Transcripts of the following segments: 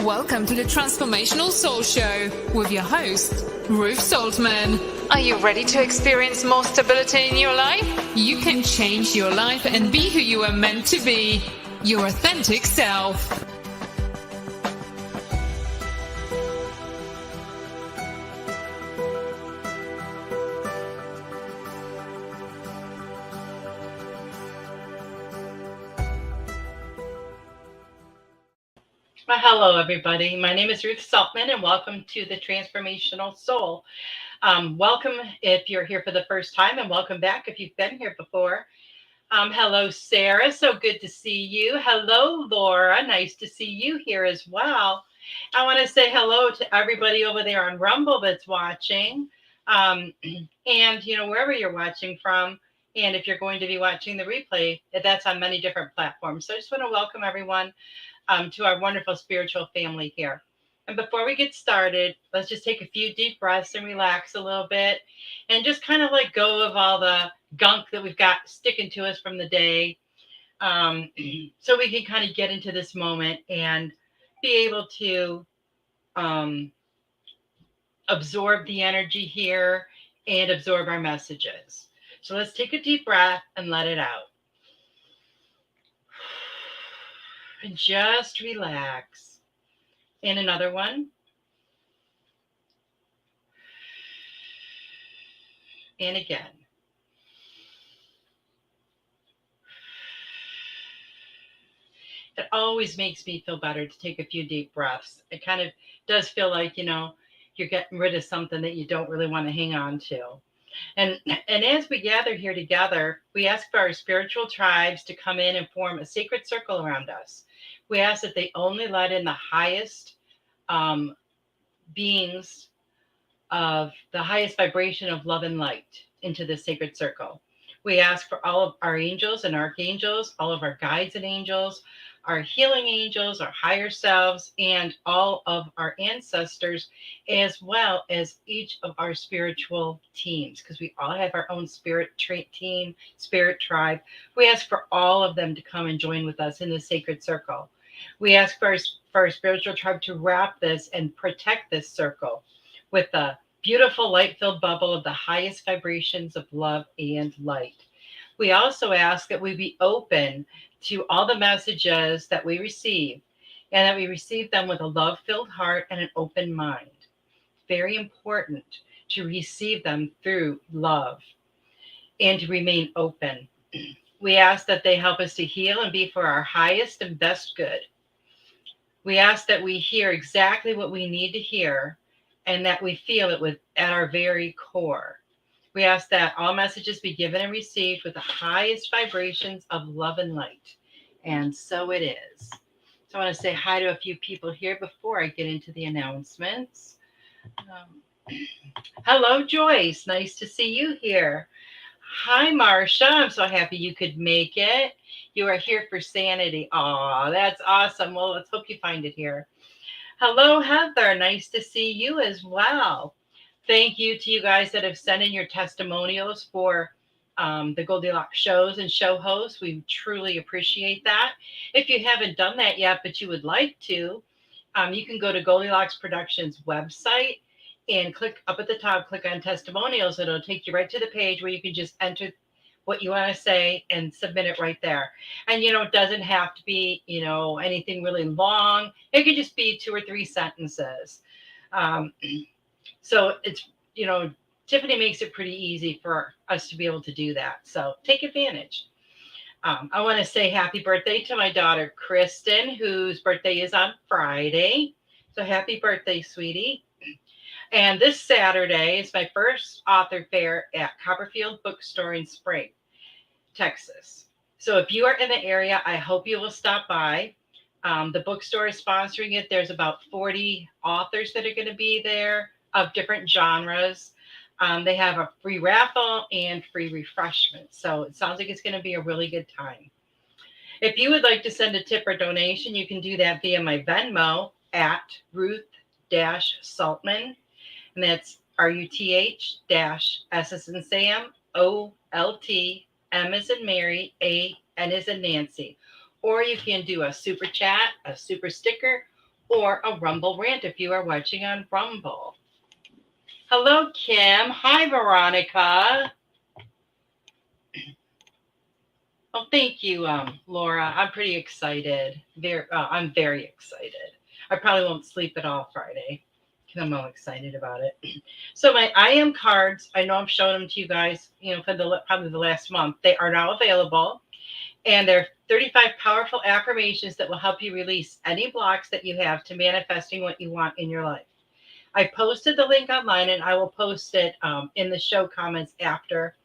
Welcome to the Transformational Soul Show with your host, Ruth Soltman. Are you ready to experience more stability in your life? You can change your life and be who you are meant to be, your authentic self. Well, hello, everybody. My name is Ruth Soltman, and welcome to the Transformational Soul. Welcome if you're here for the first time, and welcome back if you've been here before. Hello, Sarah. So good to see you. Hello, Laura. Nice to see you here as well. I want to say hello to everybody over there on Rumble that's watching, and wherever you're watching from. And if you're going to be watching the replay, that's on many different platforms. So I just want to welcome everyone to our wonderful spiritual family here. And before we get started, let's just take a few deep breaths and relax a little bit and just kind of let go of all the gunk that we've got sticking to us from the day, so we can kind of get into this moment and be able to absorb the energy here and absorb our messages. So let's take a deep breath and let it out. And just relax. And another one. And again. It always makes me feel better to take a few deep breaths. It kind of does feel like, you're getting rid of something that you don't really want to hang on to. And as we gather here together, we ask for our spiritual tribes to come in and form a sacred circle around us. We ask that they only let in the highest beings of the highest vibration of love and light into this sacred circle. We ask for all of our angels and archangels, all of our guides and angels, our healing angels, our higher selves, and all of our ancestors, as well as each of our spiritual teams, because we all have our own spirit team, spirit tribe. We ask for all of them to come and join with us in the sacred circle. We ask for our spiritual tribe to wrap this and protect this circle with a beautiful light-filled bubble of the highest vibrations of love and light. We also ask that we be open to all the messages that we receive, and that we receive them with a love-filled heart and an open mind. Very important to receive them through love and to remain open. We ask that they help us to heal and be for our highest and best good. We ask that we hear exactly what we need to hear and that we feel it at our very core. We ask that all messages be given and received with the highest vibrations of love and light. And so it is. So I want to say hi to a few people here before I get into the announcements. Hello, Joyce. Nice to see you here. Hi, Marcia. I'm so happy you could make it. You are here for sanity. Oh, that's awesome. Well, let's hope you find it here. Hello, Heather. Nice to see you as well. Thank you to you guys that have sent in your testimonials for the Goldylocks shows and show hosts. We truly appreciate that. If you haven't done that yet, but you would like to, you can go to Goldylocks Productions website and click up at the top, click on testimonials. It'll take you right to the page where you can just enter what you want to say and submit it right there. And, it doesn't have to be, anything really long. It could just be 2 or 3 sentences. So it's, Tiffany makes it pretty easy for us to be able to do that. So take advantage. I want to say happy birthday to my daughter, Kristen, whose birthday is on Friday. So happy birthday, sweetie. And this Saturday is my first author fair at Copperfield Bookstore in Spring, Texas. So if you are in the area, I hope you will stop by. The bookstore is sponsoring it. There's about 40 authors that are going to be there of different genres. They have a free raffle and free refreshments. So it sounds like it's going to be a really good time. If you would like to send a tip or donation, you can do that via my Venmo at Ruth-Soltman. And that's RUTH-S as in Sam, OLT, M as in Mary, A, N as in Nancy. Or you can do a super chat, a super sticker, or a Rumble rant if you are watching on Rumble. Hello, Kim. Hi, Veronica. Oh, thank you, Laura. I'm pretty excited. I'm very excited. I probably won't sleep at all Friday because I'm all excited about it. So my I am cards, I know I've shown them to you guys, for probably the last month. They are now available, and they're 35 powerful affirmations that will help you release any blocks that you have to manifesting what you want in your life. I posted the link online, and I will post it in the show comments after.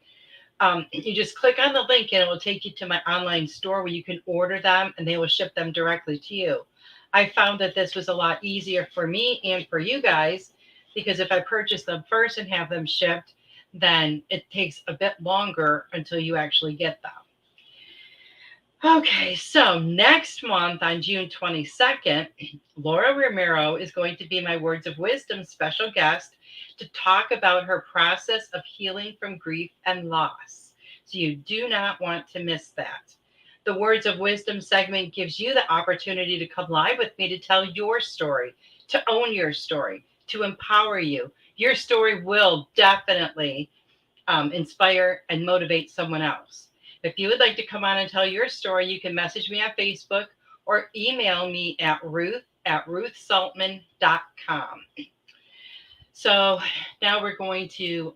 You just click on the link and it will take you to my online store where you can order them and they will ship them directly to you. I found that this was a lot easier for me and for you guys because if I purchase them first and have them shipped, then it takes a bit longer until you actually get them. Okay, so next month on June 22nd, Laura Romero is going to be my Words of Wisdom special guest to talk about her process of healing from grief and loss. So you do not want to miss that. The Words of Wisdom segment gives you the opportunity to come live with me to tell your story, to own your story, to empower you. Your story will definitely inspire and motivate someone else. If you would like to come on and tell your story, you can message me on Facebook or email me at ruth@ruthsoltman.com. So now we're going to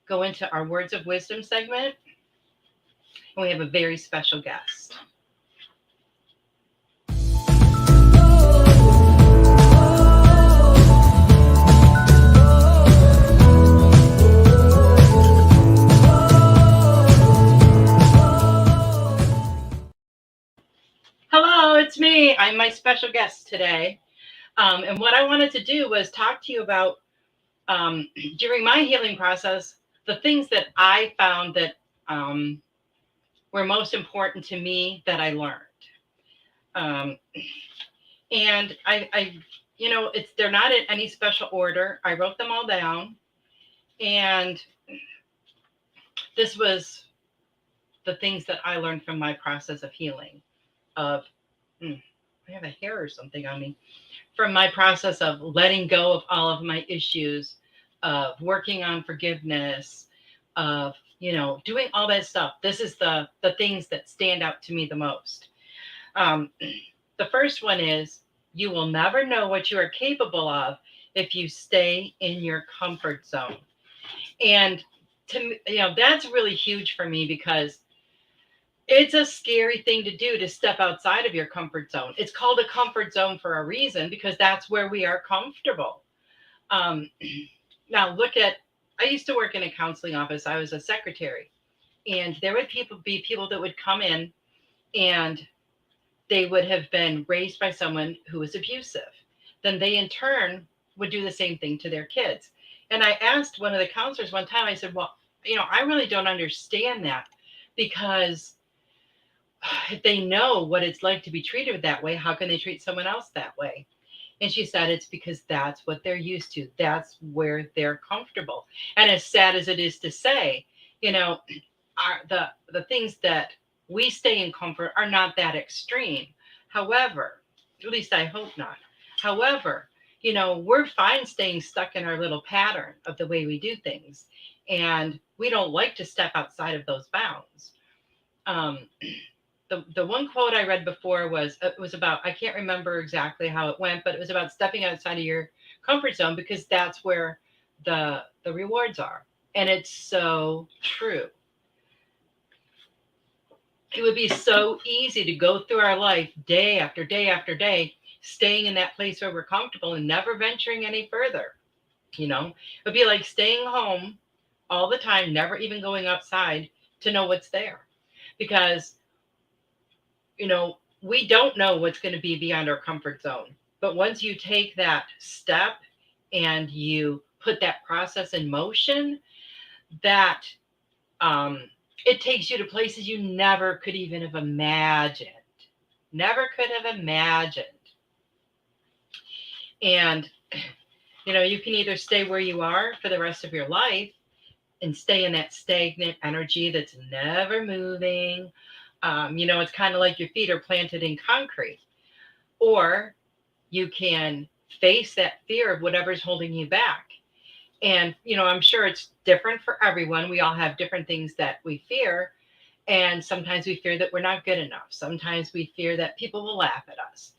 go into our Words of Wisdom segment. And we have a very special guest. Hello, it's me. I'm my special guest today. And what I wanted to do was talk to you about, during my healing process, the things that I found that were most important to me that I learned. And they're not in any special order. I wrote them all down. And this was the things that I learned from my process of healing. I have a hair or something on me. From my process of letting go of all of my issues, of working on forgiveness, of doing all that stuff. This is the things that stand out to me the most. The first one is you will never know what you are capable of if you stay in your comfort zone. And that's really huge for me because it's a scary thing to do, to step outside of your comfort zone. It's called a comfort zone for a reason, because that's where we are comfortable. Now I used to work in a counseling office. I was a secretary, and there would be people that would come in and they would have been raised by someone who was abusive. Then they in turn would do the same thing to their kids. And I asked one of the counselors one time, I said, well, I really don't understand that, because if they know what it's like to be treated that way, how can they treat someone else that way? And she said, it's because that's what they're used to. That's where they're comfortable. And as sad as it is to say, the things that we stay in comfort are not that extreme. However, at least I hope not. However, we're fine staying stuck in our little pattern of the way we do things. And we don't like to step outside of those bounds. The one quote I read before was about, I can't remember exactly how it went, but it was about stepping outside of your comfort zone, because that's where the rewards are. And it's so true. It would be so easy to go through our life day after day after day, staying in that place where we're comfortable and never venturing any further. It would be like staying home all the time, never even going outside to know what's there. Because we don't know what's going to be beyond our comfort zone. But once you take that step and you put that process in motion, that it takes you to places you never could even have imagined. Never could have imagined. And, you can either stay where you are for the rest of your life and stay in that stagnant energy that's never moving. It's kind of like your feet are planted in concrete. or you can face that fear of whatever's holding you back. And, I'm sure it's different for everyone. We all have different things that we fear. And sometimes we fear that we're not good enough. Sometimes we fear that people will laugh at us.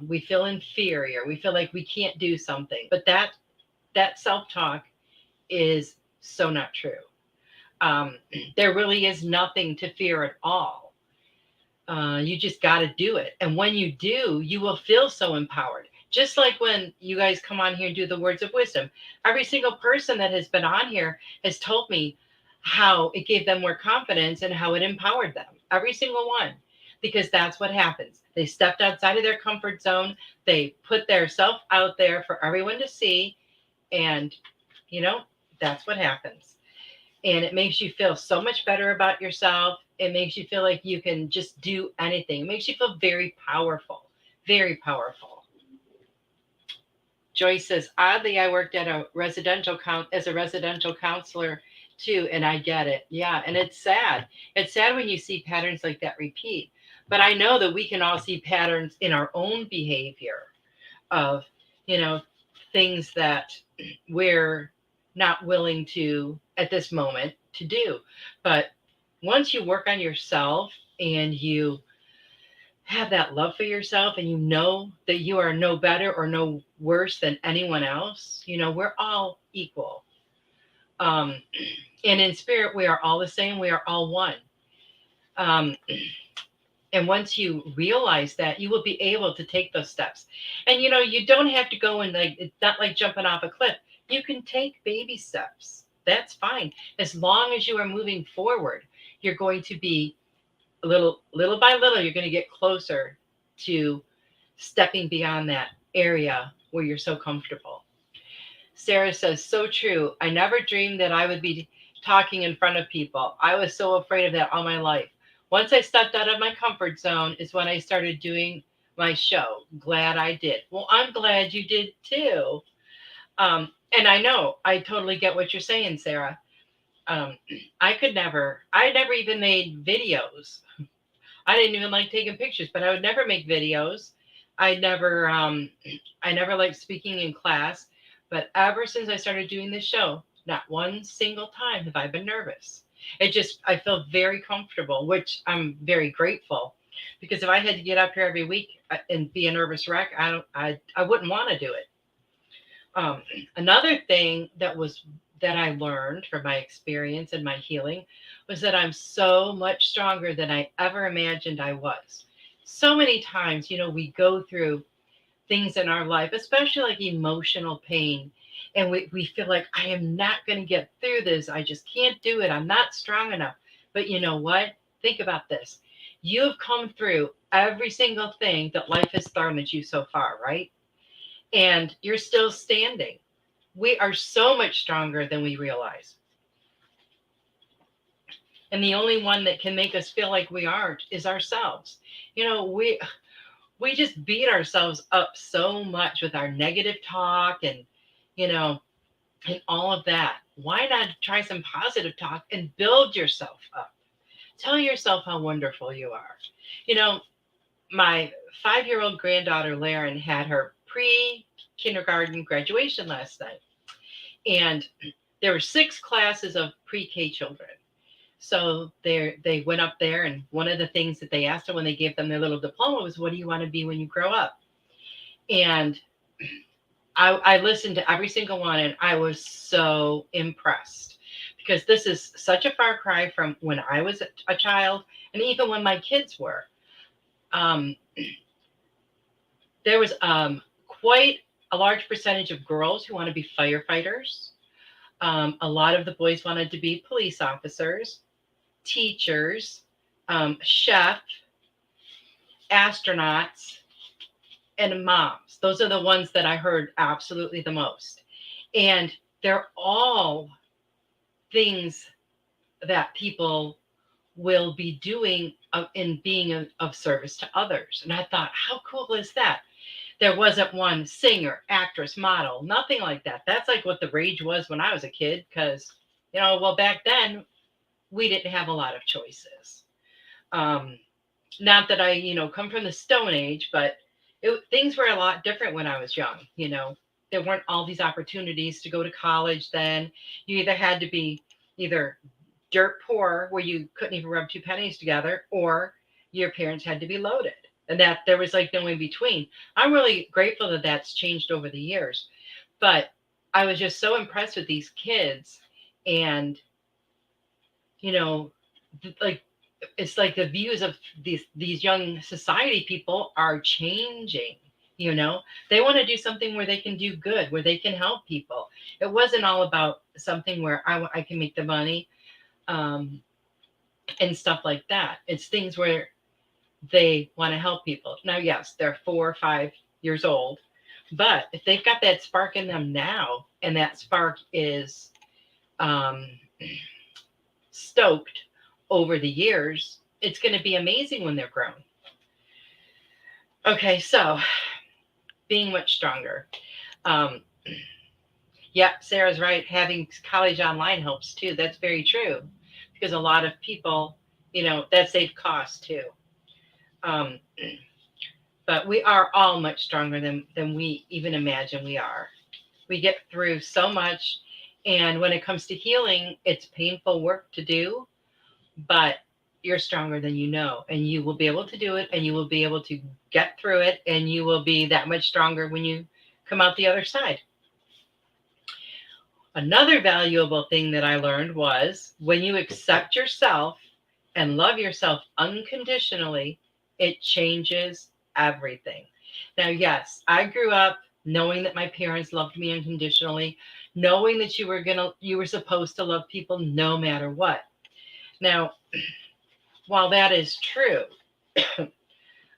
We feel inferior. We feel like we can't do something. But that self-talk is so not true. There really is nothing to fear at all. You just got to do it. And when you do, you will feel so empowered. Just like when you guys come on here and do the words of wisdom, every single person that has been on here has told me how it gave them more confidence and how it empowered them. Every single one. Because that's what happens. They stepped outside of their comfort zone. They put their self out there for everyone to see. And, that's what happens. And it makes you feel so much better about yourself. It makes you feel like you can just do anything. It makes you feel very powerful, very powerful. Joyce says, oddly, I worked at a as a residential counselor too, and I get it. Yeah, and it's sad. It's sad when you see patterns like that repeat. But I know that we can all see patterns in our own behavior of, you know, things that we're not willing to at this moment to do. But once you work on yourself and you have that love for yourself and you know that you are no better or no worse than anyone else, we're all equal. Um, and in spirit, we are all the same. We are all one. Um, and once you realize that, you will be able to take those steps. And, you don't have to go and it's not like jumping off a cliff. You can take baby steps. That's fine. As long as you are moving forward, you're going to be little by little, you're going to get closer to stepping beyond that area where you're so comfortable. Sarah says, so true. I never dreamed that I would be talking in front of people. I was so afraid of that all my life. Once I stepped out of my comfort zone is when I started doing my show. Glad I did. Well, I'm glad you did too. And I know I totally get what you're saying, Sarah. I never even made videos. I didn't even like taking pictures, but I would never make videos. I never liked speaking in class, but ever since I started doing this show, not one single time have I been nervous. I feel very comfortable, which I'm very grateful, because if I had to get up here every week and be a nervous wreck, I wouldn't want to do it. Another thing that I learned from my experience and my healing was that I'm so much stronger than I ever imagined I was. So many times, we go through things in our life, especially like emotional pain, and we feel like I am not going to get through this. I just can't do it. I'm not strong enough. But you know what? Think about this. You've come through every single thing that life has thrown at you so far, right? And you're still standing. We are so much stronger than we realize. And the only one that can make us feel like we aren't is ourselves. We just beat ourselves up so much with our negative talk and all of that. Why not try some positive talk and build yourself up? Tell yourself how wonderful you are. My 5-year-old granddaughter Laren had her pre-kindergarten graduation last night. And there were 6 classes of pre-K children. So they went up there, and one of the things that they asked them when they gave them their little diploma was, what do you want to be when you grow up? And I listened to every single one, and I was so impressed, because this is such a far cry from when I was a child, and even when my kids were. There was quite a large percentage of girls who want to be firefighters. A lot of the boys wanted to be police officers, teachers, chef, astronauts, and moms. Those are the ones that I heard absolutely the most. And they're all things that people will be doing in being of service to others. And I thought, how cool is that? There wasn't one singer, actress, model, nothing like that. That's like what the rage was when I was a kid, because, back then we didn't have a lot of choices. Not that I, come from the Stone Age, but, things were a lot different when I was young. There weren't all these opportunities to go to college then. You either had to be either dirt poor, where you couldn't even rub two pennies together, or your parents had to be loaded. And that there was like no in between. I'm really grateful that that's changed over the years. But I was just so impressed with these kids. And, like, it's like the views of these young society people are changing. They want to do something where they can do good, where they can help people. It wasn't all about something where I can make the money, and stuff like that. It's things where they want to help people. Now, yes, they're 4 or 5 years old, but if they've got that spark in them now, and that spark is um, stoked over the years, it's going to be amazing when they're grown. Okay, so being much stronger. Yeah, Sarah's right. Having college online helps too. That's very true, because a lot of people, that saved costs too. But we are all much stronger than we even imagine we are. We get through so much. And when it comes to healing, it's painful work to do, but you're stronger than you know, and you will be able to do it, and you will be able to get through it, and you will be that much stronger when you come out the other side. Another valuable thing that I learned was when you accept yourself and love yourself unconditionally, it changes everything. Now, yes, I grew up knowing that my parents loved me unconditionally, knowing that you were supposed to love people no matter what. Now, while that is true,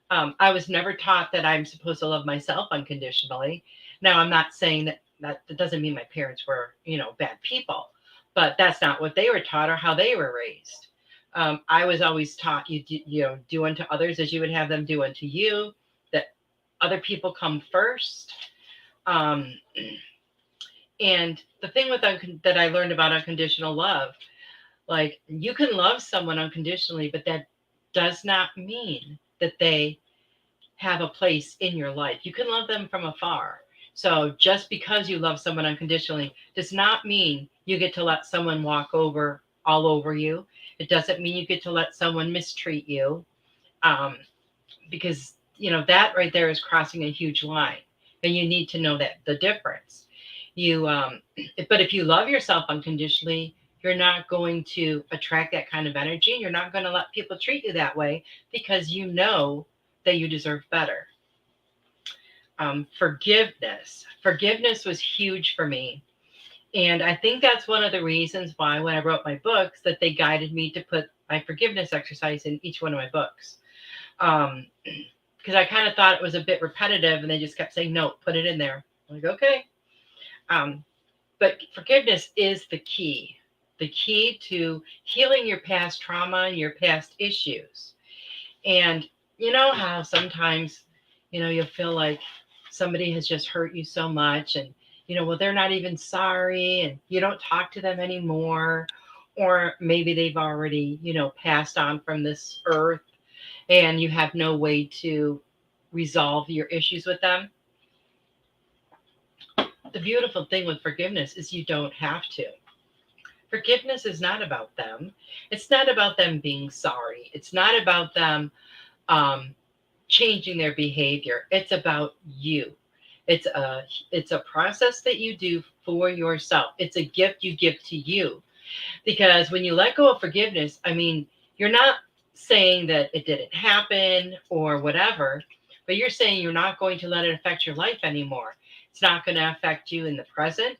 I was never taught that I'm supposed to love myself unconditionally. Now, I'm not saying that doesn't mean my parents were, bad people, but that's not what they were taught or how they were raised. I was always taught do unto others as you would have them do unto you, that other people come first. And the thing that I learned about unconditional love, like, you can love someone unconditionally, but that does not mean that they have a place in your life. You can love them from afar. So just because you love someone unconditionally does not mean you get to let someone walk all over you. It doesn't mean you get to let someone mistreat you, because that right there is crossing a huge line, and you need to know that the difference. But if you love yourself unconditionally, you're not going to attract that kind of energy. You're not going to let people treat you that way, because you know that you deserve better. Forgiveness was huge for me. And I think that's one of the reasons why when I wrote my books, that they guided me to put my forgiveness exercise in each one of my books. Because I kind of thought it was a bit repetitive, and they just kept saying, no, put it in there. I'm like, okay. But forgiveness is the key to healing your past trauma and your past issues. And you know how sometimes, you'll feel like somebody has just hurt you so much, and, well, they're not even sorry, and you don't talk to them anymore. Or maybe they've already, passed on from this earth, and you have no way to resolve your issues with them. The beautiful thing with forgiveness is you don't have to. Forgiveness is not about them. It's not about them being sorry. It's not about them changing their behavior. It's about you. It's a process that you do for yourself. It's a gift you give to you. Because when you let go of forgiveness, you're not saying that it didn't happen or whatever, but you're saying you're not going to let it affect your life anymore. It's not going to affect you in the present,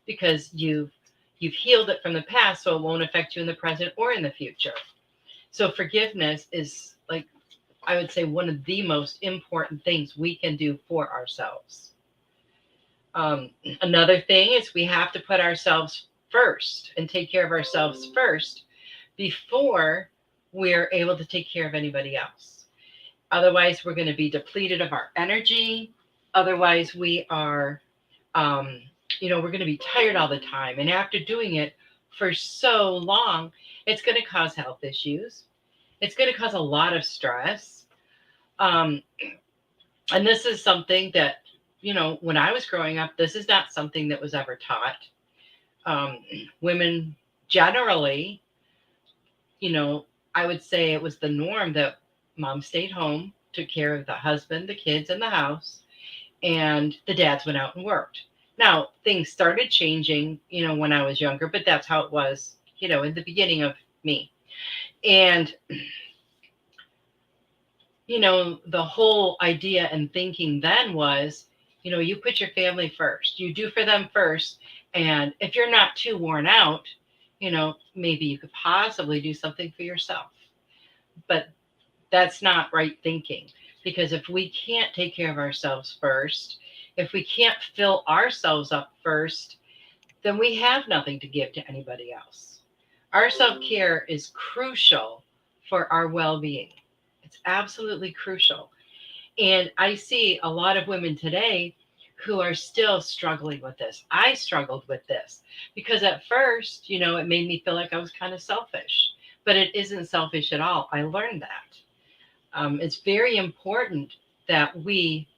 because you've healed it from the past, so it won't affect you in the present or in the future. So forgiveness is, like, I would say, one of the most important things we can do for ourselves. Another thing is we have to put ourselves first and take care of ourselves first before we're able to take care of anybody else. Otherwise, we're going to be depleted of our energy. Otherwise, we are, we're going to be tired all the time. And after doing it for so long, it's going to cause health issues. It's going to cause a lot of stress. And this is something that, when I was growing up, this is not something that was ever taught. Women generally, I would say it was the norm that mom stayed home, took care of the husband, the kids, and the house, and the dads went out and worked. Now, things started changing, when I was younger, but that's how it was, in the beginning of me. And, the whole idea and thinking then was, you put your family first, you do for them first. And if you're not too worn out, maybe you could possibly do something for yourself. But that's not right thinking, because if we can't take care of ourselves first, if we can't fill ourselves up first, then we have nothing to give to anybody else. Our self-care is crucial for our well-being. It's absolutely crucial. And I see a lot of women today who are still struggling with this. I struggled with this because at first, it made me feel like I was kind of selfish, but it isn't selfish at all. I learned that. It's very important that we,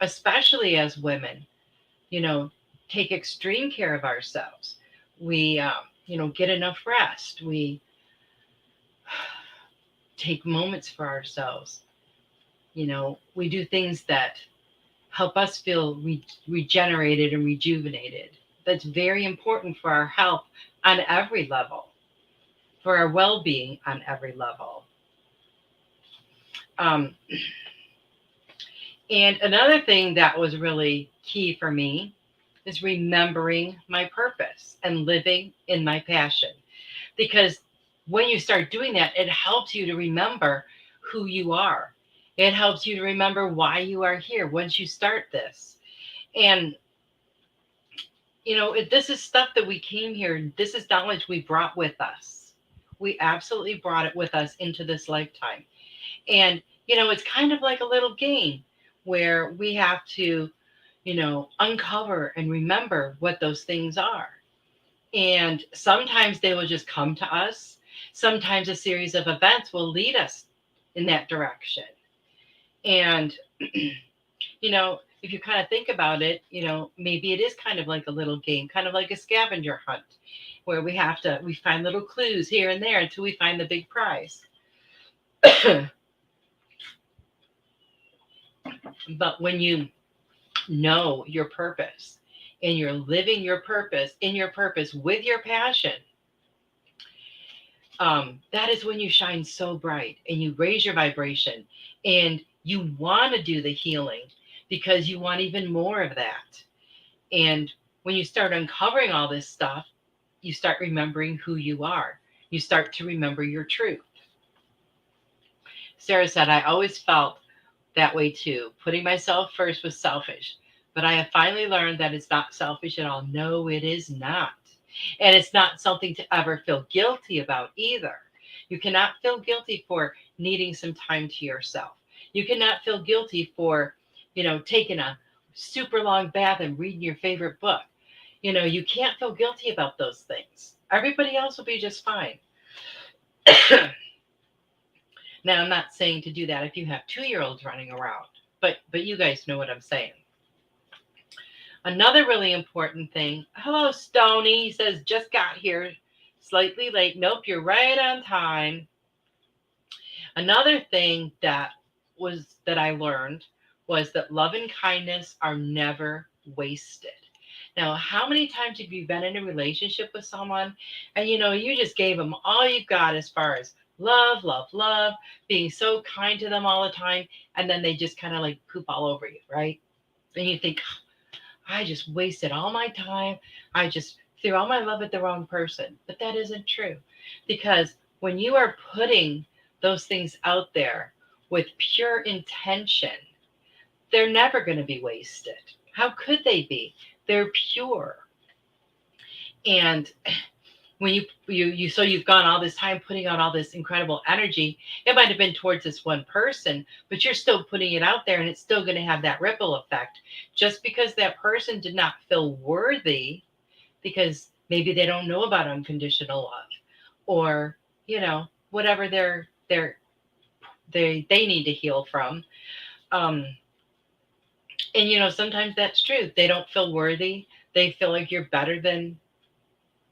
especially as women, you know, take extreme care of ourselves. We, get enough rest. We take moments for ourselves. We do things that help us feel regenerated and rejuvenated. That's very important for our health on every level, for our well being on every level. Um, and another thing that was really key for me is remembering my purpose and living in my passion. Because when you start doing that, it helps you to remember who you are. It helps you to remember why you are here once you start this. And, this is stuff that we came here, this is knowledge we brought with us. We absolutely brought it with us into this lifetime. And, it's kind of like a little game where we have to, uncover and remember what those things are. And sometimes they will just come to us. Sometimes a series of events will lead us in that direction. And, if you kind of think about it, maybe it is kind of like a little game, kind of like a scavenger hunt, where we find little clues here and there until we find the big prize. But when you know your purpose and you're living your purpose in your purpose with your passion, that is when you shine so bright and you raise your vibration and you want to do the healing because you want even more of that. And when you start uncovering all this stuff, you start remembering who you are. You start to remember your truth. Sarah said, I always felt that way too. Putting myself first was selfish, but I have finally learned that it's not selfish at all. No, it is not. And it's not something to ever feel guilty about either. You cannot feel guilty for needing some time to yourself. You cannot feel guilty for, taking a super long bath and reading your favorite book. You can't feel guilty about those things. Everybody else will be just fine. Now, I'm not saying to do that if you have 2-year-olds running around, but you guys know what I'm saying. Another really important thing. Hello, Stony. He says, just got here, slightly late. Nope, you're right on time. Another thing that I learned was that love and kindness are never wasted. Now, how many times have you been in a relationship with someone and you just gave them all you've got as far as love, love, love, being so kind to them all the time, and then they just kind of like poop all over you, right? And you think, I just wasted all my time. I just threw all my love at the wrong person. But that isn't true, because when you are putting those things out there with pure intention, they're never going to be wasted. How could they be? They're pure. And when you've gone all this time putting out all this incredible energy, it might have been towards this one person, but you're still putting it out there and it's still going to have that ripple effect. Just because that person did not feel worthy, because maybe they don't know about unconditional love, or whatever they need to heal from, Um, and sometimes that's true. They don't feel worthy. They feel like you're better than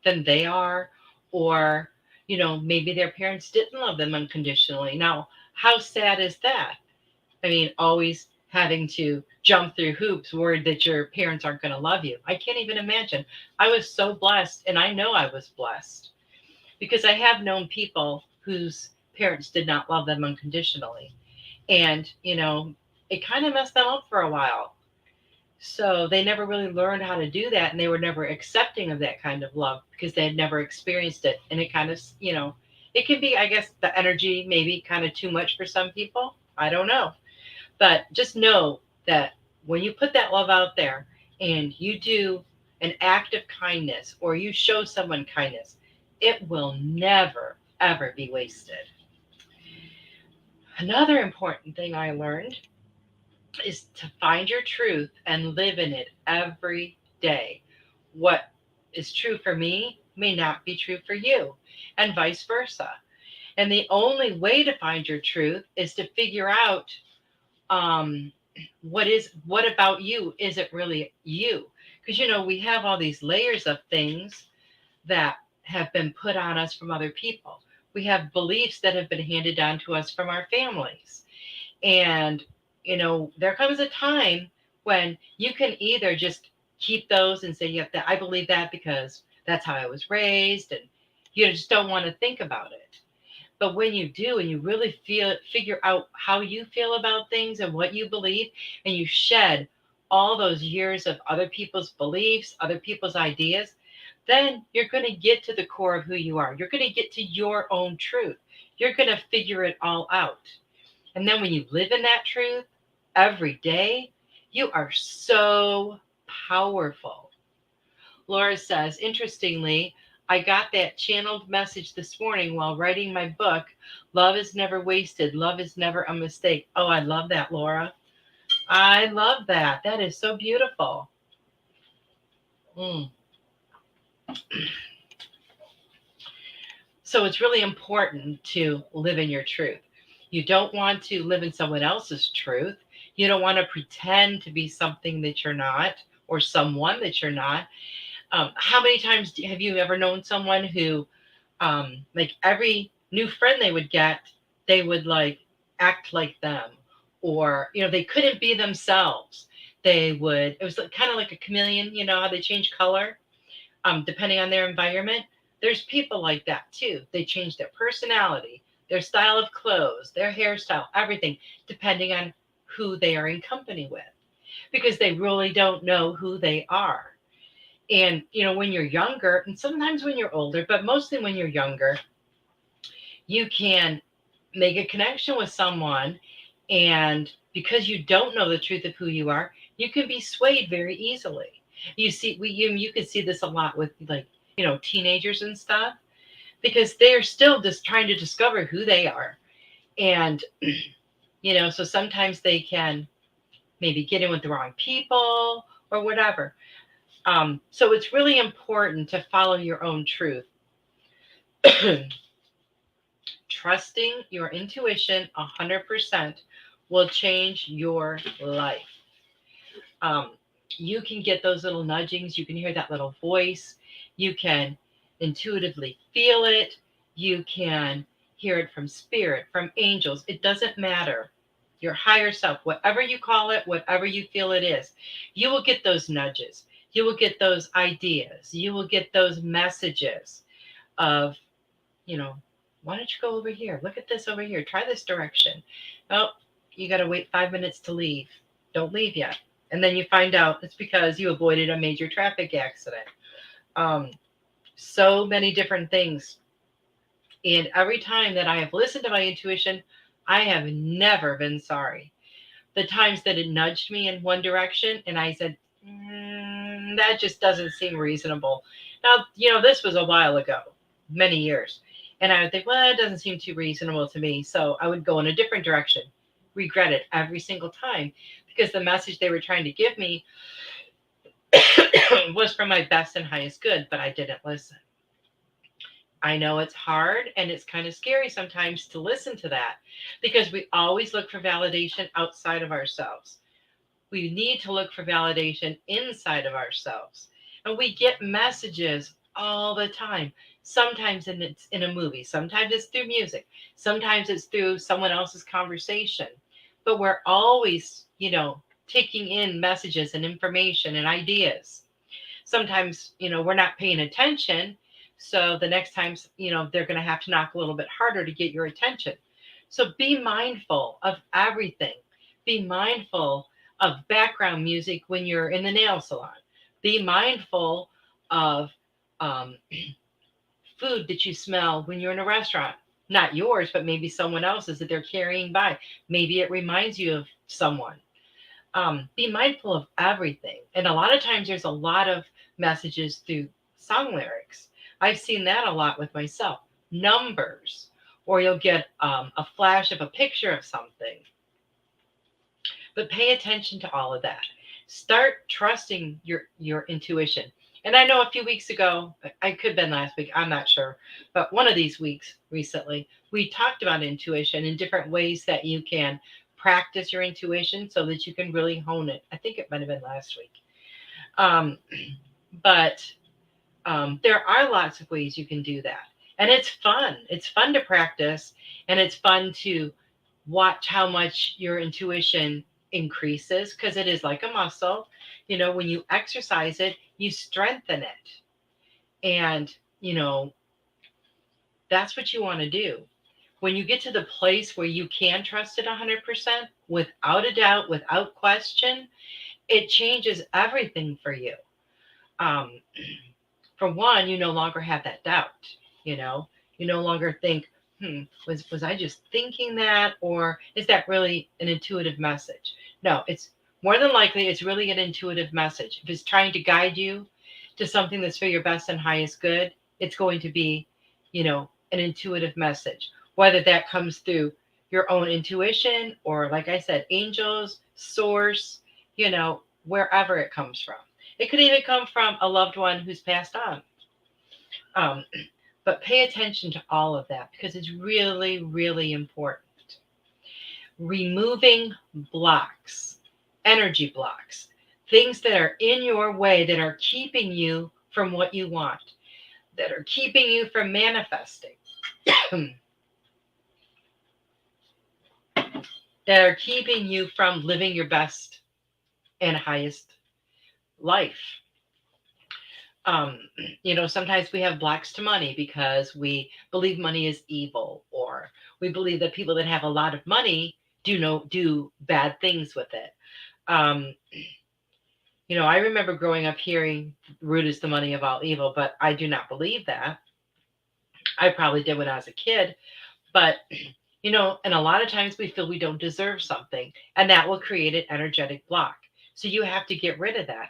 they are, or maybe their parents didn't love them unconditionally. Now, how sad is that? I mean, always having to jump through hoops worried that your parents aren't going to love you. I can't even imagine. I was so blessed, and I know I was blessed because I have known people whose parents did not love them unconditionally. And it kind of messed them up for a while. So they never really learned how to do that, and they were never accepting of that kind of love because they had never experienced it. And it kind of, it can be, I guess, the energy maybe kind of too much for some people. I don't know. But just know that when you put that love out there and you do an act of kindness or you show someone kindness, it will never, ever be wasted. Another important thing I learned is to find your truth and live in it every day. What is true for me may not be true for you, and vice versa. And the only way to find your truth is to figure out um, what about you isn't really you. Because we have all these layers of things that have been put on us from other people. We have beliefs that have been handed down to us from our families. And, there comes a time when you can either just keep those and say, yeah, I believe that because that's how I was raised. And you just don't want to think about it. But when you do and you really figure out how you feel about things and what you believe, and you shed all those years of other people's beliefs, other people's ideas, then you're going to get to the core of who you are. You're going to get to your own truth. You're going to figure it all out. And then when you live in that truth every day, you are so powerful. Laura says, interestingly, I got that channeled message this morning while writing my book, Love is Never Wasted. Love is Never a Mistake. Oh, I love that, Laura. I love that. That is so beautiful. Mm. So it's really important to live in your truth. You don't want to live in someone else's truth. You don't want to pretend to be something that you're not or someone that you're not. How many times have you ever known someone who, like every new friend they would get, they would like act like them, or they couldn't be themselves. It was kind of like a chameleon. How they change color depending on their environment. There's people like that too. They change their personality, their style of clothes, their hairstyle, everything, depending on who they are in company with, because they really don't know who they are. And, when you're younger, and sometimes when you're older, but mostly when you're younger, you can make a connection with someone. And because you don't know the truth of who you are, you can be swayed very easily. You can see this a lot with like, teenagers and stuff, because they're still just trying to discover who they are. And, so sometimes they can maybe get in with the wrong people or whatever. So it's really important to follow your own truth. Trusting your intuition 100% will change your life. Um, you can get those little nudgings. You can hear that little voice. You can intuitively feel it. You can hear it from spirit, from angels. It doesn't matter. Your higher self, whatever you call it, whatever you feel it is, you will get those nudges. You will get those ideas. You will get those messages of, why don't you go over here? Look at this over here. Try this direction. Oh, you got to wait 5 minutes to leave. Don't leave yet. And then you find out it's because you avoided a major traffic accident. So many different things. And every time that I have listened to my intuition, I have never been sorry. The times that it nudged me in one direction and I said, that just doesn't seem reasonable. Now, this was a while ago, many years. And I would think, well, it doesn't seem too reasonable to me. So I would go in a different direction, regret it every single time, because the message they were trying to give me was for my best and highest good, but I didn't listen. I know it's hard and it's kind of scary sometimes to listen to that because we always look for validation outside of ourselves. We need to look for validation inside of ourselves. And we get messages all the time. Sometimes it's in a movie, sometimes it's through music, sometimes it's through someone else's conversation. But we're always, taking in messages and information and ideas. Sometimes, we're not paying attention. So the next time, they're going to have to knock a little bit harder to get your attention. So be mindful of everything. Be mindful of background music when you're in the nail salon. Be mindful of um, food that you smell when you're in a restaurant. Not yours, but maybe someone else's that they're carrying by. Maybe it reminds you of someone. Be mindful of everything. And a lot of times there's a lot of messages through song lyrics. I've seen that a lot with myself. Numbers, or you'll get a flash of a picture of something. But pay attention to all of that. Start trusting your intuition. And I know a few weeks ago, I could have been last week, I'm not sure, but one of these weeks recently, we talked about intuition in different ways that you can practice your intuition so that you can really hone it. I think it might have been last week. Um, but there are lots of ways you can do that. And it's fun. It's fun to practice, and it's fun to watch how much your intuition increases because it is like a muscle. When you exercise it, you strengthen it. And, that's what you want to do. When you get to the place where you can trust it 100%, without a doubt, without question, it changes everything for you. Um, for one, you no longer have that doubt. You know, you no longer think, was I just thinking that, or is that really an intuitive message? No, it's more than likely it's really an intuitive message. If it's trying to guide you to something that's for your best and highest good, it's going to be, an intuitive message. Whether that comes through your own intuition or, like I said, angels, source, wherever it comes from. It could even come from a loved one who's passed on. Um, but pay attention to all of that because it's really, really important. Removing blocks, energy blocks, things that are in your way that are keeping you from what you want, that are keeping you from manifesting, that are keeping you from living your best and highest life. Um, sometimes we have blocks to money because we believe money is evil, or we believe that people that have a lot of money do bad things with it. Um, I remember growing up hearing root is the money of all evil, but I do not believe that. I probably did when I was a kid, but and a lot of times we feel we don't deserve something, and that will create an energetic block. So you have to get rid of that.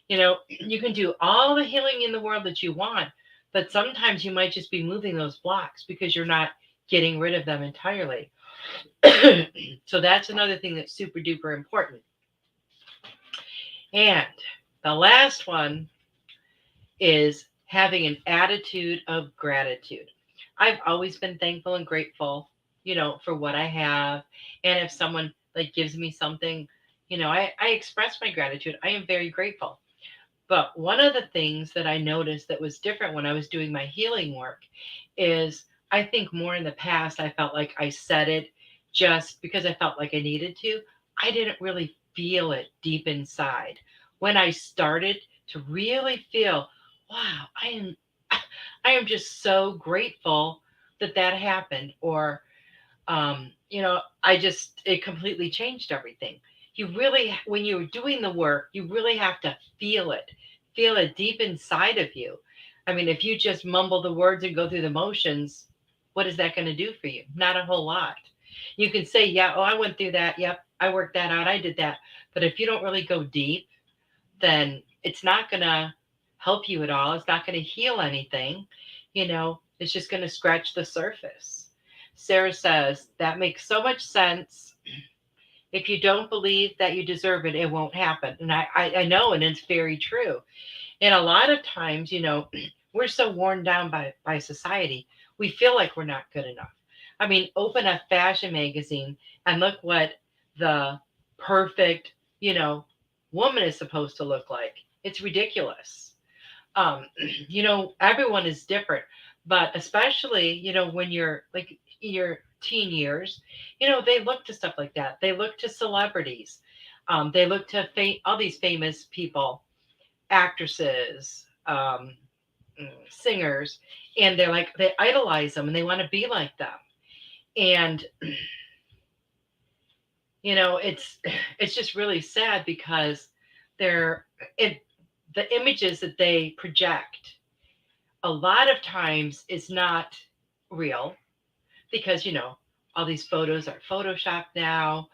You can do all the healing in the world that you want, but sometimes you might just be moving those blocks because you're not getting rid of them entirely. So that's another thing that's super duper important. And the last one is having an attitude of gratitude. I've always been thankful and grateful, for what I have. And if someone like gives me something, I express my gratitude. I am very grateful. But one of the things that I noticed that was different when I was doing my healing work is I think more in the past, I felt like I said it just because I felt like I needed to. I didn't really feel it deep inside. When I started to really feel, wow, I am just so grateful that that happened. Or, it completely changed everything. You really, when you're doing the work, you really have to feel it deep inside of you. I mean, if you just mumble the words and go through the motions, what is that going to do for you? Not a whole lot. You can say, yeah, oh, I went through that. Yep, I worked that out. I did that. But if you don't really go deep, then it's not going to help you at all. It's not going to heal anything. It's just going to scratch the surface. Sarah says, that makes so much sense. If you don't believe that you deserve it, it won't happen. And I know, and it's very true. And a lot of times, we're so worn down by society. We feel like we're not good enough. I mean, open a fashion magazine and look what the perfect, you know, woman is supposed to look like. It's ridiculous. Um, everyone is different, but especially, when you're like your teen years, they look to stuff like that. They look to celebrities. They look to all these famous people, actresses, singers, and they idolize them and they want to be like them. And it's it's just really sad because they're it the images that they project a lot of times is not real because all these photos are photoshopped now.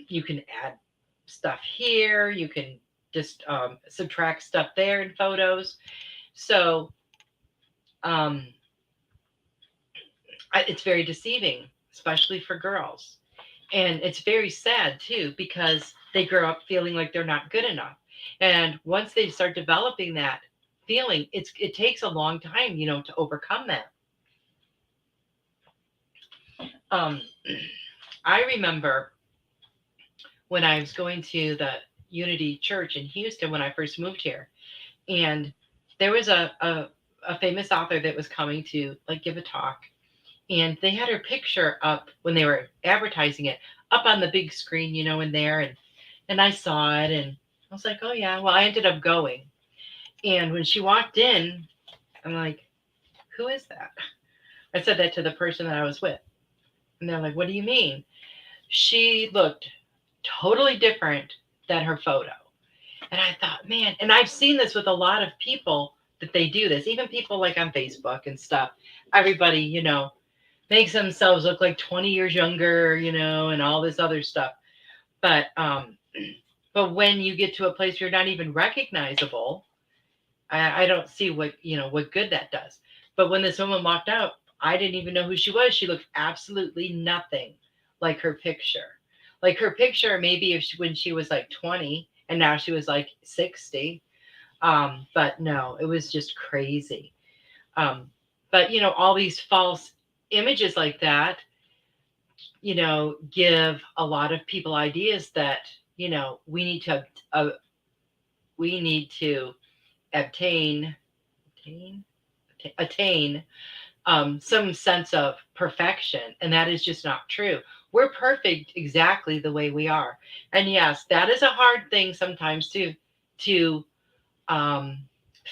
You can add stuff here, you can just subtract stuff there in photos. So um, it's very deceiving, especially for girls. And it's very sad too because they grow up feeling like they're not good enough. And once they start developing that feeling, it takes a long time, to overcome that. Um, I remember when I was going to the Unity Church in Houston when I first moved here, and there was a famous author that was coming to like give a talk, and they had her picture up when they were advertising it up on the big screen, in there, and I saw it, and I was like, oh yeah. Well, I ended up going, and when she walked in, I'm like, who is that? I said that to the person that I was with, and they're like, what do you mean? She looked totally different than her photo. And I thought, man, and I've seen this with a lot of people that they do this, even people like on Facebook and stuff. Everybody, makes themselves look like 20 years younger, and all this other stuff. But when you get to a place where you're not even recognizable, I don't see what good that does. But when this woman walked out, I didn't even know who she was. She looked absolutely nothing like her picture. Like her picture, maybe when she was like 20 and now she was like 60. But no, it was just crazy. But all these false images like that, give a lot of people ideas that, we need to obtain attain some sense of perfection, and that is just not true. We're perfect exactly the way we are, and yes, that is a hard thing sometimes to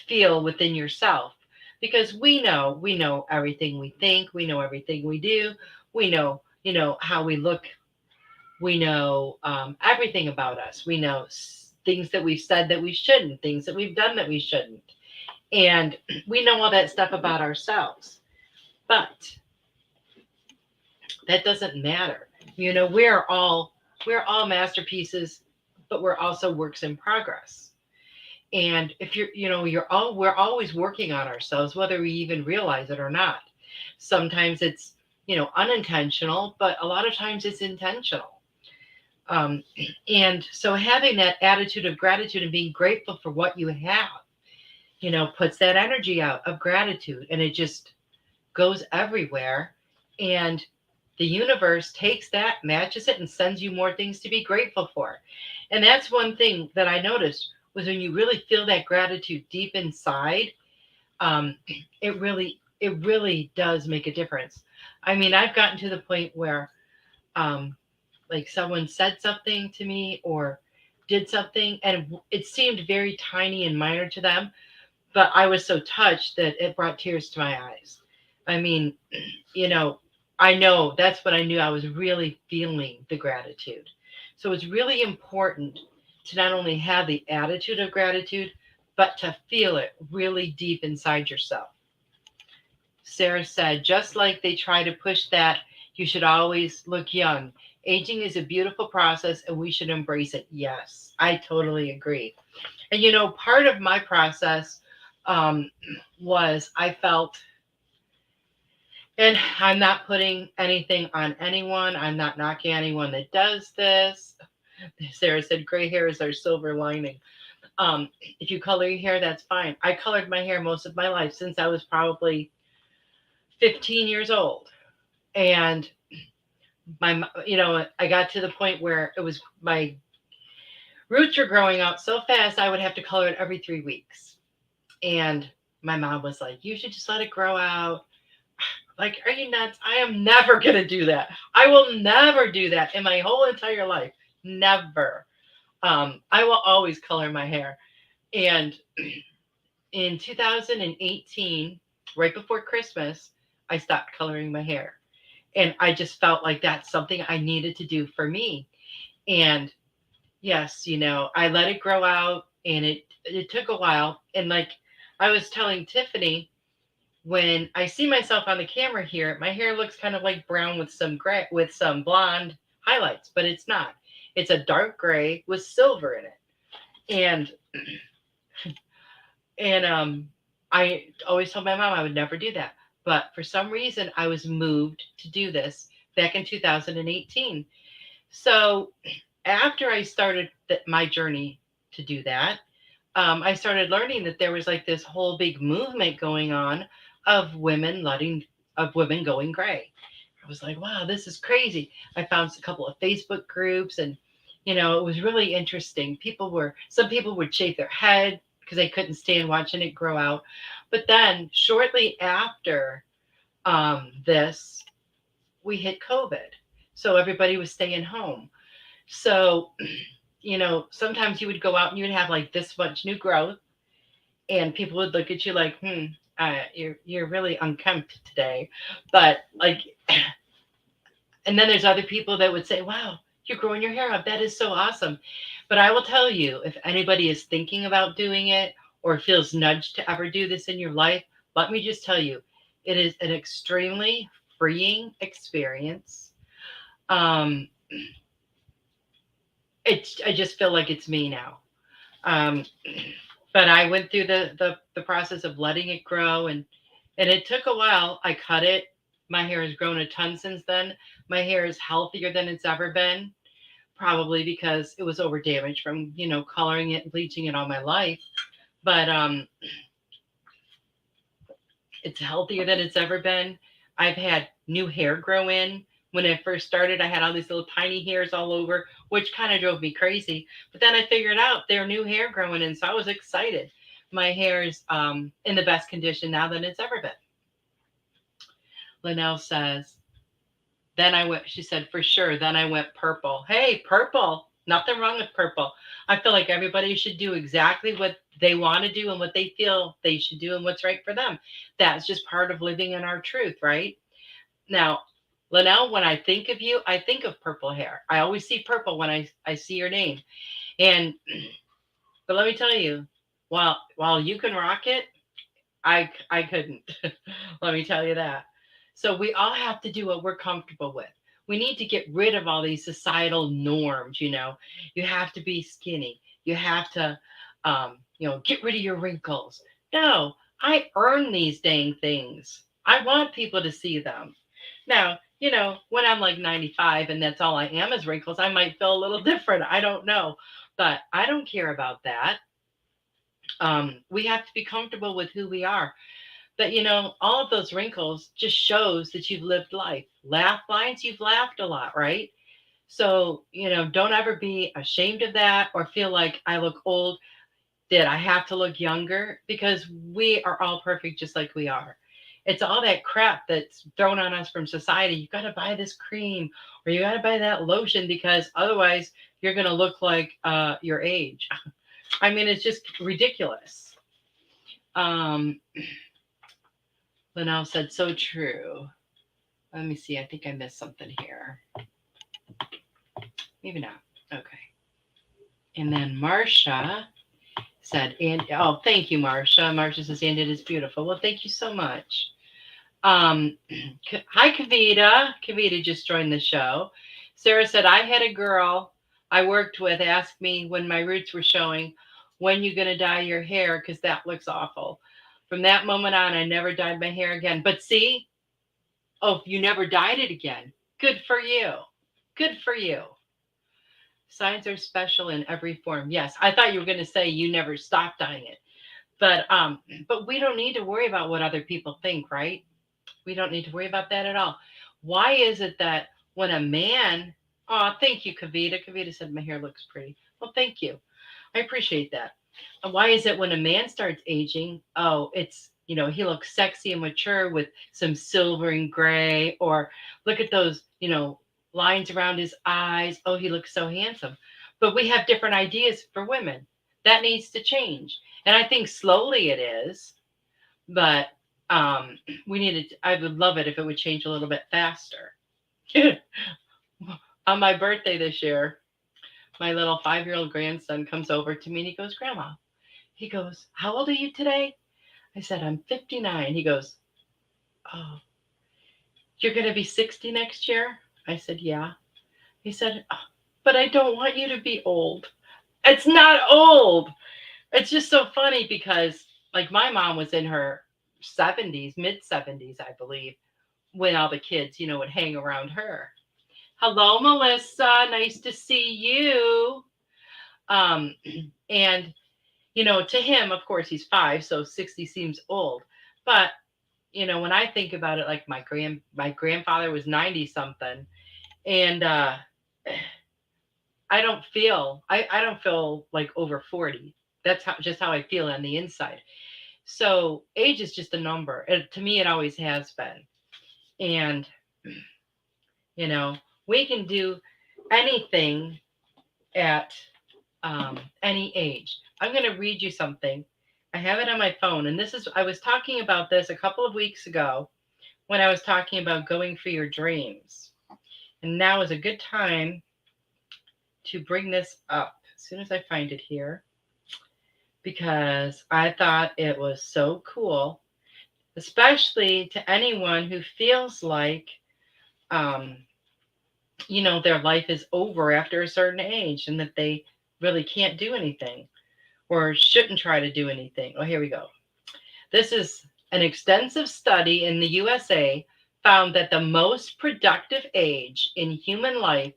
feel within yourself, because we know everything we think, we know everything we do, we know how we look, we know everything about us, we know things that we've said that we shouldn't, things that we've done that we shouldn't, and we know all that stuff about ourselves. But that doesn't matter. We're all masterpieces, but we're also works in progress. And if we're always working on ourselves, whether we even realize it or not. Sometimes it's, unintentional, but a lot of times it's intentional. And so having that attitude of gratitude and being grateful for what you have, puts that energy out of gratitude, and it just goes everywhere. And the universe takes that, matches it, and sends you more things to be grateful for. And that's one thing that I noticed was when you really feel that gratitude deep inside, it really does make a difference. I mean, I've gotten to the point where like someone said something to me or did something, and it seemed very tiny and minor to them, but I was so touched that it brought tears to my eyes. I mean, I know that's what I knew. I was really feeling the gratitude. So it's really important to not only have the attitude of gratitude, but to feel it really deep inside yourself. Sarah said, just like they try to push that, you should always look young. Aging is a beautiful process and we should embrace it. Yes, I totally agree. And, part of my process was I felt, and I'm not putting anything on anyone, I'm not knocking anyone that does this. Sarah said, gray hair is our silver lining. If you color your hair, that's fine. I colored my hair most of my life since I was probably 15 years old. And I got to the point where it was my roots were growing out so fast, I would have to color it every 3 weeks. And my mom was like, you should just let it grow out. Like, are you nuts? I am never going to do that. I will never do that in my whole entire life. Never. I will always color my hair. And in 2018, right before Christmas, I stopped coloring my hair. And I just felt like that's something I needed to do for me. And yes, I let it grow out, and it took a while. And like I was telling Tiffany, when I see myself on the camera here, my hair looks kind of like brown with some gray, with some blonde highlights, but it's not. It's a dark gray with silver in it. And I always told my mom I would never do that. But for some reason, I was moved to do this back in 2018. So after I started my journey to do that, I started learning that there was like this whole big movement going on of women going gray. I was like, wow, this is crazy. I found a couple of Facebook groups, and it was really interesting. Some people would shave their head because they couldn't stand watching it grow out. But then shortly after this, we hit COVID. So everybody was staying home. So, sometimes you would go out and you would have like this much new growth, and people would look at you like, you're really unkempt today. But like, and then there's other people that would say, wow, you're growing your hair out. That is so awesome. But I will tell you, if anybody is thinking about doing it or feels nudged to ever do this in your life, let me just tell you, it is an extremely freeing experience. I just feel like it's me now. But I went through the process of letting it grow, and it took a while. I cut it. My hair has grown a ton since then. My hair is healthier than it's ever been, probably because it was over damaged from, coloring it and bleaching it all my life. But it's healthier than it's ever been. I've had new hair grow in. When I first started, I had all these little tiny hairs all over, which kind of drove me crazy. But then I figured out there are new hair growing in, so I was excited. My hair is in the best condition now than it's ever been. Linnell says, she said, for sure, then I went purple. Hey, purple. Nothing wrong with purple. I feel like everybody should do exactly what they want to do and what they feel they should do and what's right for them. That's just part of living in our truth, right? Now, Linnell, when I think of you, I think of purple hair. I always see purple when I see your name. But let me tell you, while you can rock it, I couldn't. Let me tell you that. So we all have to do what we're comfortable with. We need to get rid of all these societal norms. You have to be skinny. You have to, get rid of your wrinkles. No, I earn these dang things. I want people to see them. Now, when I'm like 95 and that's all I am is wrinkles, I might feel a little different. I don't know, but I don't care about that. We have to be comfortable with who we are. But, all of those wrinkles just shows that you've lived life. Laugh lines, you've laughed a lot, right? So, don't ever be ashamed of that or feel like I look old. Did I have to look younger? Because we are all perfect just like we are. It's all that crap that's thrown on us from society. You got to buy this cream or you got to buy that lotion because otherwise you're going to look like your age. I mean, it's just ridiculous. Linnell said, so true. Let me see. I think I missed something here. Maybe not. Okay. And then Marsha said, thank you, Marsha. Marsha says, and it is beautiful. Well, thank you so much. Hi, Kavita. Kavita just joined the show. Sarah said, I had a girl I worked with ask me when my roots were showing, when you going to dye your hair? Because that looks awful. From that moment on, I never dyed my hair again. But see, you never dyed it again. Good for you. Good for you. Signs are special in every form. Yes, I thought you were going to say you never stopped dying it. But we don't need to worry about what other people think, right? We don't need to worry about that at all. Why is it that when a man, oh, thank you, Kavita. Kavita said my hair looks pretty. Well, thank you. I appreciate that. And why is it when a man starts aging, oh, it's, he looks sexy and mature with some silver and gray, or look at those, lines around his eyes. Oh, he looks so handsome. But we have different ideas for women. That needs to change. And I think slowly it is, but we needed, I would love it if it would change a little bit faster. On my birthday this year, my little 5-year-old grandson comes over to me and he goes, Grandma, he goes, how old are you today? I said, I'm 59. He goes, oh, you're going to be 60 next year? I said, yeah. He said, oh, but I don't want you to be old. It's not old. It's just so funny because, like, my mom was in her 70s, mid 70s, I believe, when all the kids, would hang around her. Hello, Melissa. Nice to see you. Um, and to him, of course, he's 5, so 60 seems old. But when I think about it, like my grandfather was 90 something, and I don't feel like over 40. That's how I feel on the inside. So age is just a number. To me, it always has been. And we can do anything at any age. I'm going to read you something. I have it on my phone. And I was talking about this a couple of weeks ago when I was talking about going for your dreams. And now is a good time to bring this up as soon as I find it here, because I thought it was so cool, especially to anyone who feels like, their life is over after a certain age and that they really can't do anything or shouldn't try to do anything. Oh, here we go. This is an extensive study in the USA found that the most productive age in human life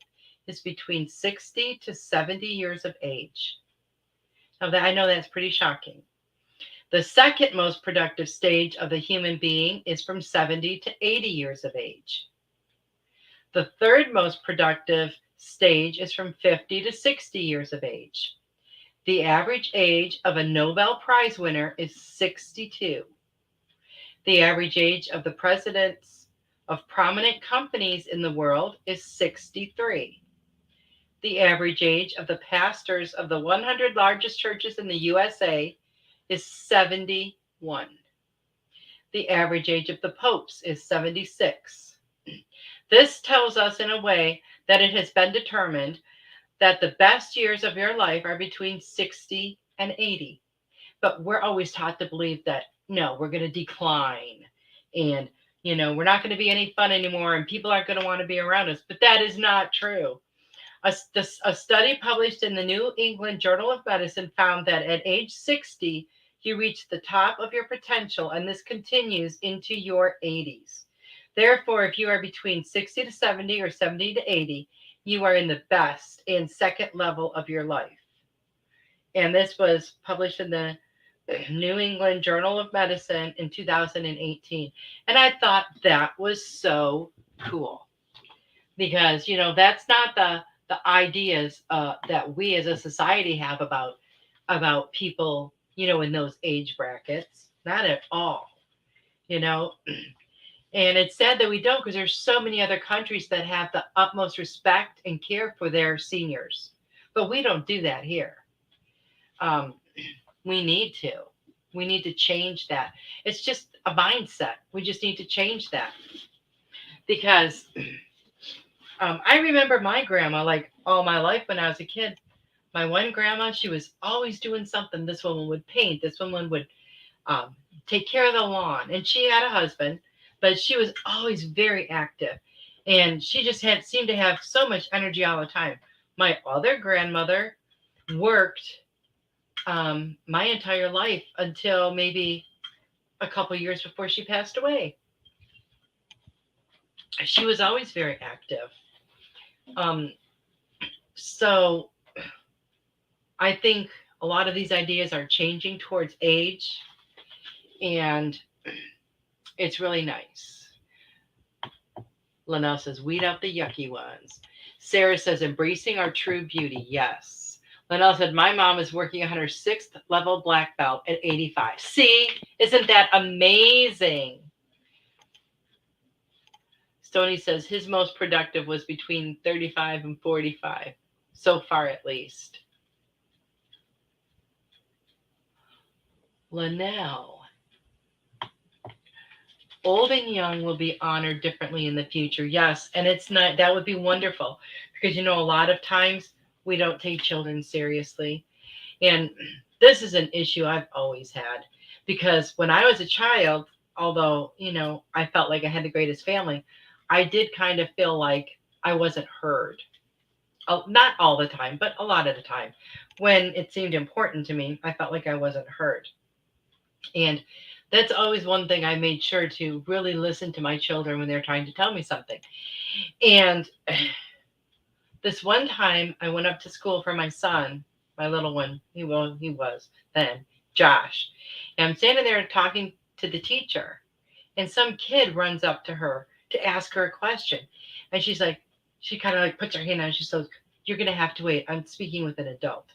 is between 60 to 70 years of age. Now, I know that's pretty shocking. The second most productive stage of the human being is from 70 to 80 years of age. The third most productive stage is from 50 to 60 years of age. The average age of a Nobel Prize winner is 62. The average age of the presidents of prominent companies in the world is 63. The average age of the pastors of the 100 largest churches in the USA is 71. The average age of the popes is 76. This tells us in a way that it has been determined that the best years of your life are between 60 and 80. But we're always taught to believe that, no, we're going to decline and, we're not going to be any fun anymore and people aren't going to want to be around us. But that is not true. A study published in the New England Journal of Medicine found that at age 60, you reach the top of your potential, and this continues into your 80s. Therefore, if you are between 60 to 70 or 70 to 80, you are in the best and second level of your life. And this was published in the New England Journal of Medicine in 2018. And I thought that was so cool because, that's not the ideas that we as a society have about people, in those age brackets. Not at all, And it's sad that we don't, because there's so many other countries that have the utmost respect and care for their seniors. But we don't do that here. We need to. We need to change that. It's just a mindset. We just need to change that. Because I remember my grandma, like all my life when I was a kid. My one grandma, she was always doing something. This woman would paint. This woman would take care of the lawn. And she had a husband, but she was always very active. And she just seemed to have so much energy all the time. My other grandmother worked my entire life until maybe a couple years before she passed away. She was always very active. So I think a lot of these ideas are changing towards age, and it's really nice. Linnell says, weed out the yucky ones. Sarah says, embracing our true beauty. Yes. Linnell said, my mom is working on her 6th level black belt at 85. See, isn't that amazing? Stony says his most productive was between 35 and 45, so far at least. Linnell, old and young will be honored differently in the future. Yes, and it's not, that would be wonderful, because a lot of times we don't take children seriously. And this is an issue I've always had, because when I was a child, although, I felt like I had the greatest family, I did kind of feel like I wasn't heard. Not all the time, but a lot of the time. When it seemed important to me, I felt like I wasn't heard. And that's always one thing I made sure to really listen to my children when they're trying to tell me something. And this one time I went up to school for my son, my little one. He was then Josh. And I'm standing there talking to the teacher, and some kid runs up to her to ask her a question. And she's like, she kind of like puts her hand on, she says, you're going to have to wait. I'm speaking with an adult.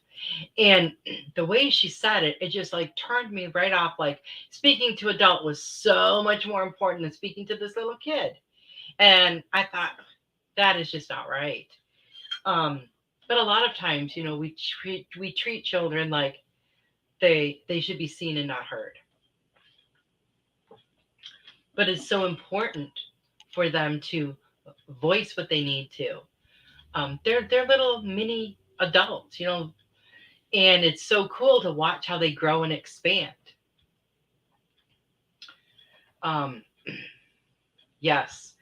And the way she said it, it just like turned me right off. Like, speaking to adult was so much more important than speaking to this little kid. And I thought, that is just not right. But a lot of times, we treat children like they should be seen and not heard. But it's so important for them to voice what they need to. They're little mini adults, and it's so cool to watch how they grow and expand. Yes.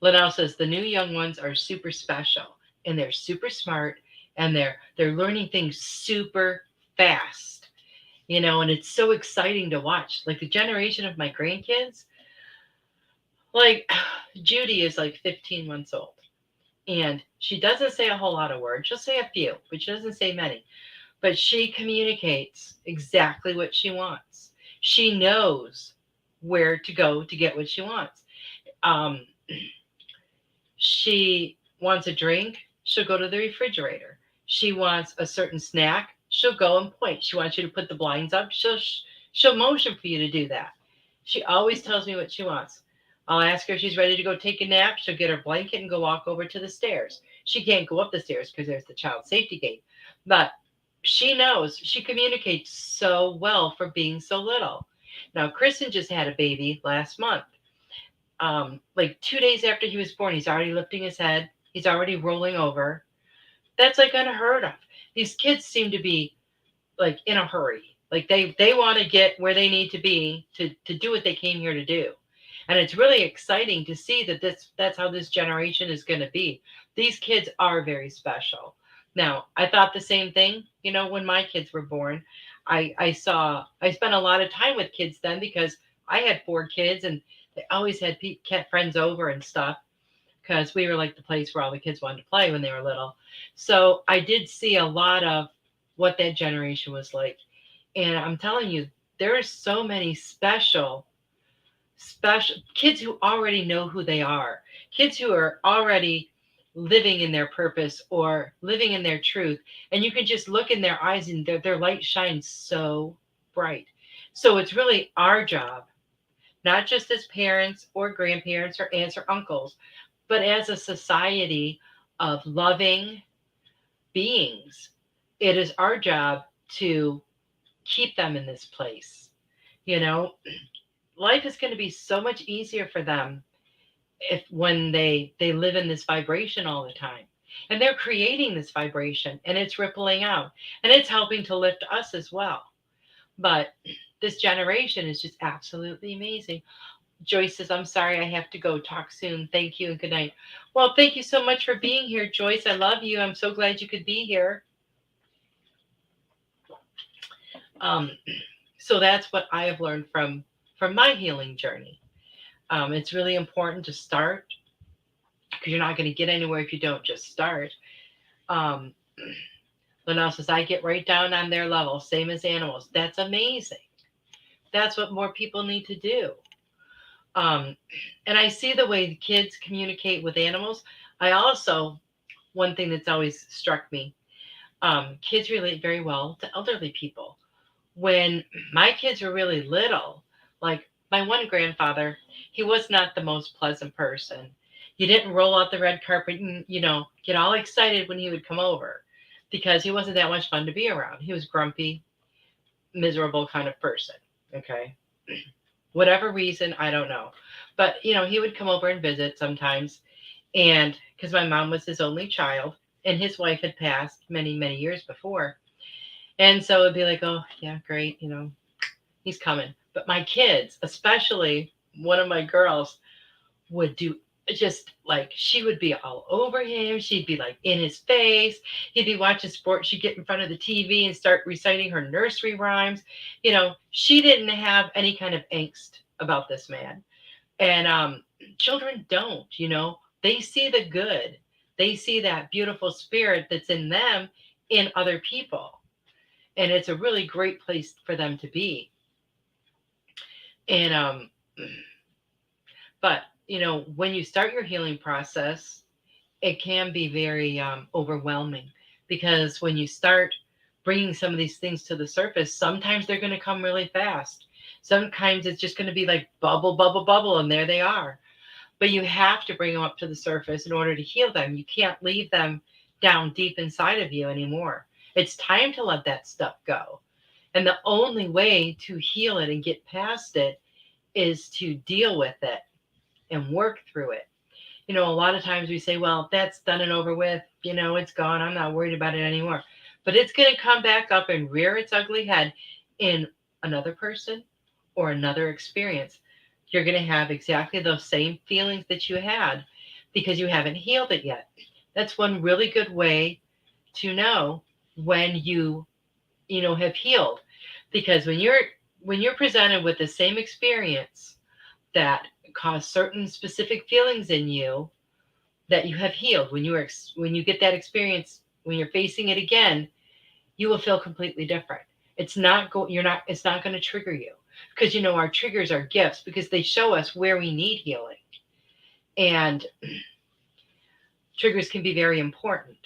Linnell says the new young ones are super special, and they're super smart, and they're learning things super fast, and it's so exciting to watch. Like the generation of my grandkids, like Judy is like 15 months old, and she doesn't say a whole lot of words. She'll say a few, but she doesn't say many. But she communicates exactly what she wants. She knows where to go to get what she wants. Um, she wants a drink, she'll go to the refrigerator. She wants a certain snack, she'll go and point. She wants you to put the blinds up, she'll motion for you to do that. She always tells me what she wants. I'll ask her if she's ready to go take a nap. She'll get her blanket and go walk over to the stairs. She can't go up the stairs because there's the child safety gate. But she knows. She communicates so well for being so little. Now, Kristen just had a baby last month. Like 2 days after he was born, he's already lifting his head. He's already rolling over. That's like unheard of. These kids seem to be like in a hurry. Like they want to get where they need to be to do what they came here to do. And it's really exciting to see that that's how this generation is going to be. These kids are very special. Now, I thought the same thing, when my kids were born. I spent a lot of time with kids then because I had 4 kids, and they always had friends over and stuff, because we were like the place where all the kids wanted to play when they were little. So I did see a lot of what that generation was like. And I'm telling you, there are so many special kids who already know who they are, kids who are already living in their purpose or living in their truth. And you can just look in their eyes, and their light shines so bright. So it's really our job, not just as parents or grandparents or aunts or uncles, but as a society of loving beings. It is our job to keep them in this place. Life is going to be so much easier for them when they live in this vibration all the time. And they're creating this vibration, and it's rippling out, and it's helping to lift us as well. But this generation is just absolutely amazing. Joyce says, I'm sorry, I have to go. Talk soon. Thank you and good night. Well, thank you so much for being here, Joyce. I love you. I'm so glad you could be here. So that's what I have learned from my healing journey. It's really important to start, because you're not going to get anywhere if you don't just start. Um, Linnell says, I get right down on their level, same as animals. That's amazing. That's what more people need to do. Um, and I see the way the kids communicate with animals. I also, one thing that's always struck me, kids relate very well to elderly people. When my kids were really little, like my one grandfather, he was not the most pleasant person. You didn't roll out the red carpet and, get all excited when he would come over because he wasn't that much fun to be around. He was grumpy, miserable kind of person. Okay. Whatever reason, I don't know. But, he would come over and visit sometimes. And because my mom was his only child and his wife had passed many, many years before. And so it'd be like, oh, yeah, great. He's coming. But my kids, especially one of my girls, would do just like she would be all over him. She'd be like in his face. He'd be watching sports. She'd get in front of the TV and start reciting her nursery rhymes. She didn't have any kind of angst about this man. And children don't, they see the good. They see that beautiful spirit that's in them in other people. And it's a really great place for them to be. And but when you start your healing process, it can be very overwhelming because when you start bringing some of these things to the surface, sometimes they're going to come really fast. Sometimes it's just going to be like bubble, bubble, bubble, and there they are. But you have to bring them up to the surface in order to heal them. You can't leave them down deep inside of you anymore. It's time to let that stuff go. And the only way to heal it and get past it is to deal with it and work through it. A lot of times we say, well, that's done and over with. It's gone. I'm not worried about it anymore. But it's going to come back up and rear its ugly head in another person or another experience. You're going to have exactly those same feelings that you had because you haven't healed it yet. That's one really good way to know when you have healed, because when you're presented with the same experience that caused certain specific feelings in you that you have healed, when you get that experience, when you're facing it again, you will feel completely different. It's not going to trigger you because our triggers are gifts because they show us where we need healing. And triggers can be very important.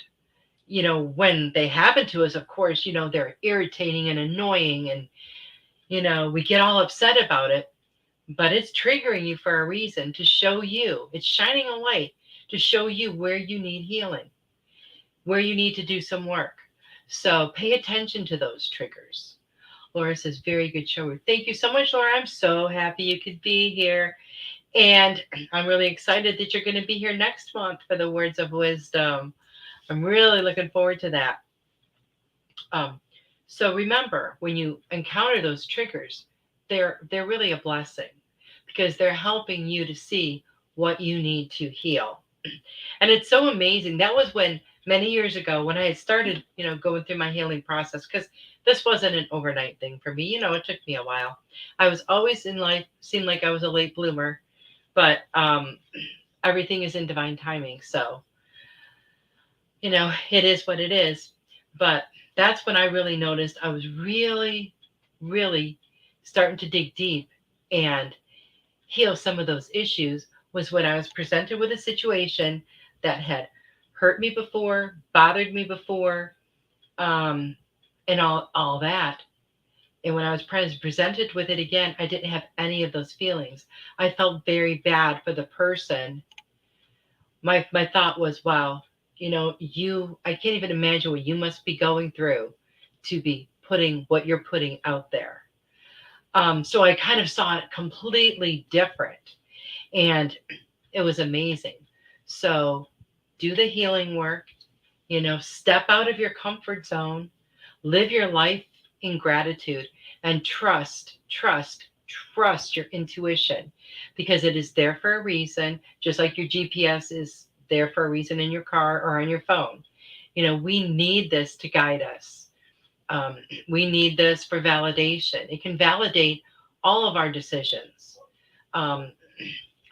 When they happen to us, of course, they're irritating and annoying and we get all upset about it, but it's triggering you for a reason, to show you. It's shining a light to show you where you need healing, where you need to do some work. So pay attention to those triggers. Laura says, very good show. Thank you so much, Laura. I'm so happy you could be here. And I'm really excited that you're going to be here next month for the Words of Wisdom. I'm really looking forward to that. So remember, when you encounter those triggers, they're really a blessing because they're helping you to see what you need to heal. And it's so amazing. That was when many years ago when I had started, going through my healing process, because this wasn't an overnight thing for me. It took me a while. I was always in life, seemed like I was a late bloomer, but everything is in divine timing. So, it is what it is. But that's when I really noticed I was really, really starting to dig deep and heal some of those issues, was when I was presented with a situation that had hurt me before, bothered me before, and all that. And when I was presented with it again, I didn't have any of those feelings. I felt very bad for the person. My thought was, wow, I can't even imagine what you must be going through to be putting what you're putting out there. So I kind of saw it completely different. And it was amazing. So do the healing work, step out of your comfort zone, live your life in gratitude, and trust your intuition, because it is there for a reason, just like your GPS is there for a reason in your car or on your phone. We need this to guide us. We need this for validation. It can validate all of our decisions.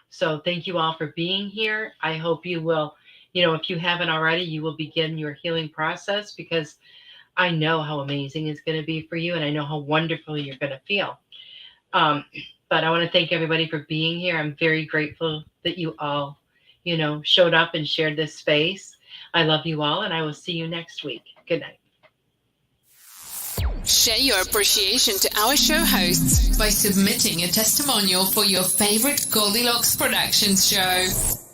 So thank you all for being here. I hope you will, if you haven't already, you will begin your healing process, because I know how amazing it's going to be for you, and I know how wonderful you're going to feel. But I want to thank everybody for being here. I'm very grateful that you all, showed up and shared this space. I love you all, and I will see you next week. Good night. Share your appreciation to our show hosts by submitting a testimonial for your favorite Goldylocks Productions show.